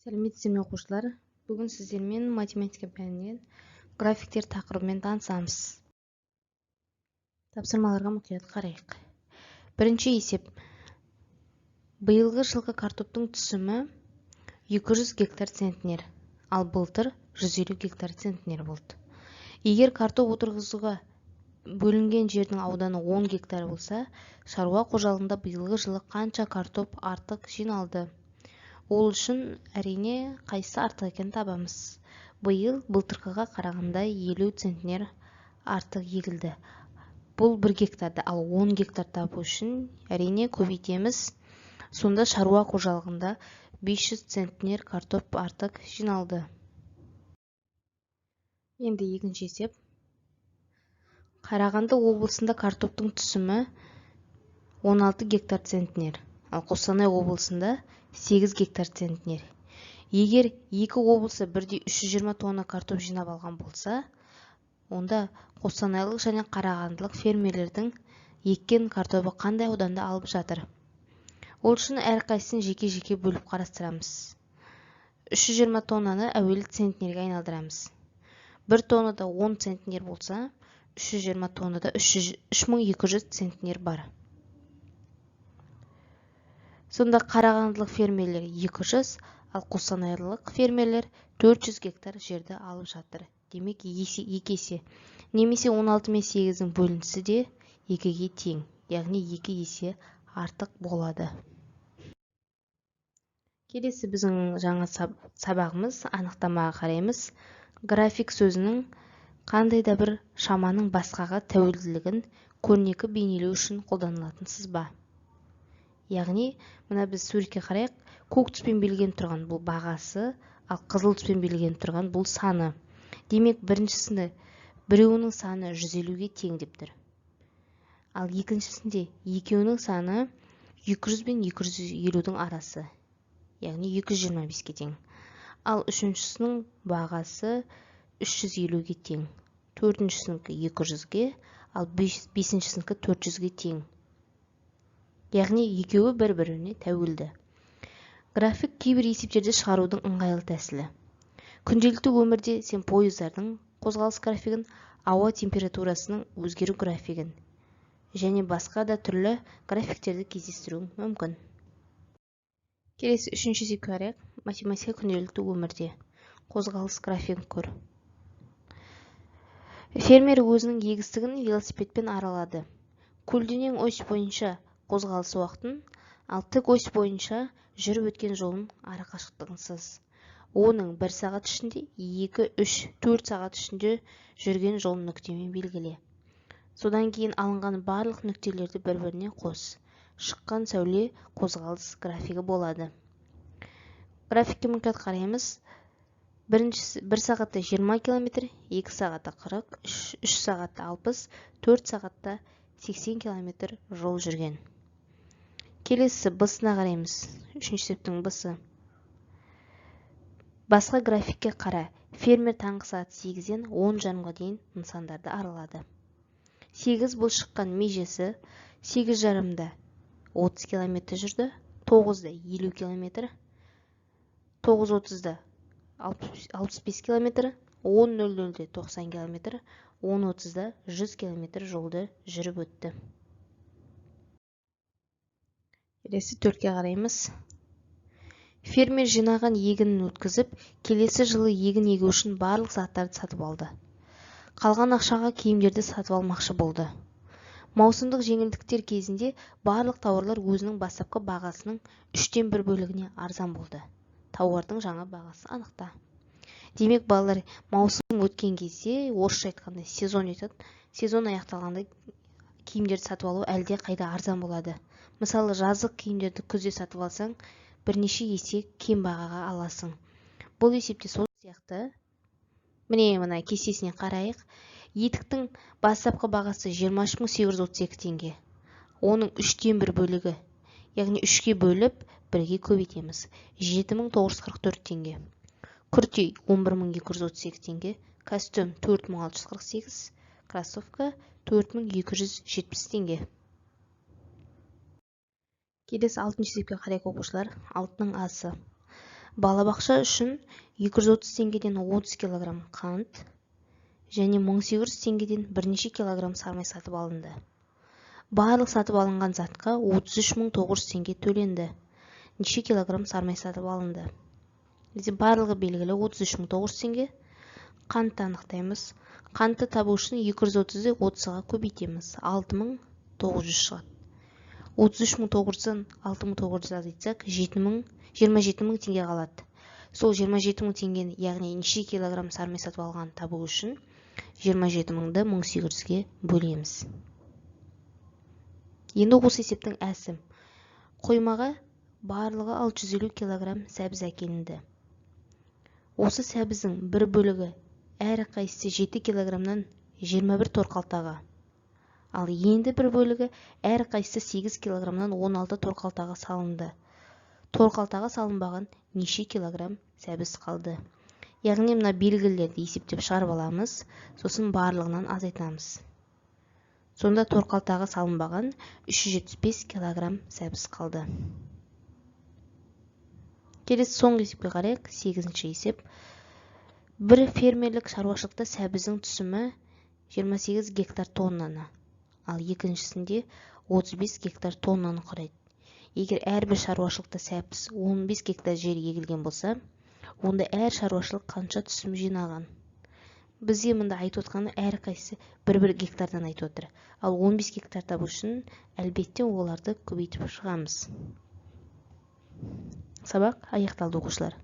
Сәлеметсіздер ме оқушылар? Бүгін сіздермен математика пәнінен графиктер тақырыбымен танысамыз. Тапсырмаларға мұқият қарайық. Бірінші есеп. Биылғы жылғы картоптың түсімі 200 гектар центнер, ал былтыр 150 гектар центнер болды. Егер картоп отырғызуға бөлінген жердің ауданы 10 гектар болса, шаруа қожалығында биылғы жылы қанша картоп артық жиналды? Ол үшін әрине қайсысы артық екенін табамыз. Биыл былтырғыға қарағанда 50 центнер артық егілді. Бұл 1 гектарды, ал 10 гектар табу үшін әрине көбейтеміз. Сонда шаруа қожалығында 500 центнер картоп артық жиналды. Енді екінші есеп. Қарағанды облысында картоптың түсімі 16 гектар центнер, ал Қостанай облысында 8 гектар центнер. Егер екі облысы бірдей 320 тонна картоп жинап алған болса, онда қостанайлық және қарағандылық фермерлердің еккен картопы қандай ауданда алып жатыр? Ол үшін әрқайсысын жеке-жеке бөліп қарастырамыз. 320 тоннаны әуелі центнерге айналдырамыз. 1 тоннада 10 центнер болса, 320 тоннада 3200 центнер бар. Сонда қарағандылық фермерлер 200, ал қостанайлық фермерлер 400 гектар жерді алып жатыр. Демек, екі есе. Немесе 16 мен 8-дің бөлінісі де 2-ге тең. Яғни 2 есе артық болады. Келесі біздің жаңа сабағымыз, анықтамаға қараймыз. График сөзінің қандай да бір шаманың басқаға тәуелділігін көрнекі бейнелеу үшін қолданылатын сызба. Яғни, мына біз суретке қарайық, көк түспен белгіленіп тұрған бұл бағасы, ал қызыл түспен белгіленіп тұрған бұл саны. Демек, біріншісінде біреуінің саны 150-ге тең деп тұр. Ал екіншісінде екеуінің саны 200 бен 250-дің арасы, яғни 225-ге тең. Ал үшіншісінің бағасы 350-ге тең. Төртіншісінікі 200-ге, ал бесіншісінікі 400-ге тең. Яғни екеуі бір-біріне тәуелді. График кейбір есептерді шығарудың ыңғайлы тәсілі. Күнделікті өмірде сен пойыздардың қозғалыс графигін, ауа температурасының өзгеру графигін және басқа да түрлі графиктерді кездестіруің мүмкін. Келесі үшінші есепке қарайық. Математика күнделікті өмірде қозғалыс графигін көр. Фермер өзінің егістігін велосипедпен аралады. Көлденең ось бойынша қозғалыс уақытын, ал тік ось бойынша жүріп өткен жолын арақашықтығынсыз. Оның 1 сағат ішінде, 2, 3, 4 сағат ішінде жүрген жолын нүктемен белгіле. Содан кейін алынған барлық нүктелерді бір-біріне қос. Шыққан сәуле қозғалыс графигі болады. Графикке мұқият қараймыз. 1 сағатта 20 км, 2 сағатта 40, 3 сағатта 60, 4 сағатта 80 км жол жүрген. Келесі бысына қараймыз. Үшінші есептің бысы. Басқа графикке қара. Фермер таңғы сағат 8-ден 10 жарымға дейін нысандарды аралады. 8 бұл шыққан межесі, 8 жарымда 30 км жүрді, 9-да 50 км, 9:30-да 65 км, 10:00-де 90 км, 10:30-да 100 км жолды жүріп өтті. Келесі 4-ке қараймыз. Фермер жинаған егінін өткізіп, келесі жылы егін егу үшін барлық заттарды сатып алды. Қалған ақшаға киімдерді сатып алмақшы болды. Маусымдық жеңілдіктер кезінде барлық тауарлар өзінің бастапқы бағасының 3-тен 1 бөлігіне арзан болды. Тауардың жаңа бағасы анықта. Демек, балалар, маусым өткен кезде, орысша айтқанда сезон өтеді. Сезон аяқталғанда киімдерді сатып алу әлде қайда арзан болады. Мысалы, жаздық киімдерді күзде сатып алсаң, бірнеше есе кем бағаға аласың. Бұл есепте сол сияқты. Міне, мына кестесіне қарайық. Етіктің бастапқы бағасы 23.832 теңге. Оның 3-тен 1 бөлігі, яғни 3-ке бөліп 1-ге көбейтеміз. 7.944 теңге. Күрте 11.238 теңге. Костюм 4.648, кроссовка 4.270 теңге. Келесі 6-шы есепке қарайық оқушылар. 6-ның асы. Балабақша үшін 230 теңгеден 30 килограмм қант және 1800 теңгеден бірнеше килограмм сармай сатып алынды. Барлық сатып алынған затқа 33.900 теңге төленді. Неше килограмм сармай сатып алынды? Барлығы белгілі 33.900 теңге. Қантты анықтаймыз. Қантты табу үшін 230-ды 30-ға көбейтеміз. 6900 шығады. 33.900-дан 6900 азайтсақ 27.000 теңге қалады. Сол 27.000 теңгені, яғни неше килограмм сармай сатып алған табу үшін 27.000-ды 1800-ге бөлеміз. Енді осы есептің әсі. Қоймаға барлығы 650 килограмм сәбіз әкелінді. Осы сәбіздің бір бөлігі әр қайсысы 7 килограммнан 21 торқалтаға. Ал енді бір бөлігі әр қайсысы 8 килограммнан 16 торқалтаға салынды. Торқалтаға салынбаған неше килограмм сәбіз қалды? Яғни мына белгілерді есептеп шығарып аламыз, сосын барлығынан азайтамыз. Сонда торқалтаға салынбаған 375 килограмм сәбіз қалды. Келесі соңғы есепке қарайық. 8-ші есеп. Бір фермерлік шаруашылықта сәбіздің түсімі 28 гектар тоннаны, ал екіншісінде 35 гектар тоннаны құрайды. Егер әрбір шаруашылықта сәбіз 15 гектар жер егілген болса, онда әр шаруашылық қанша түсім жинаған? Бізге мұнда айтып отқаны әр қайсысы 1-1 гектардан айтып отыр. Ал 15 гектар табу үшін әлбетте оларды көбейтіп шығамыз. Сабақ аяқталды, оқушылар.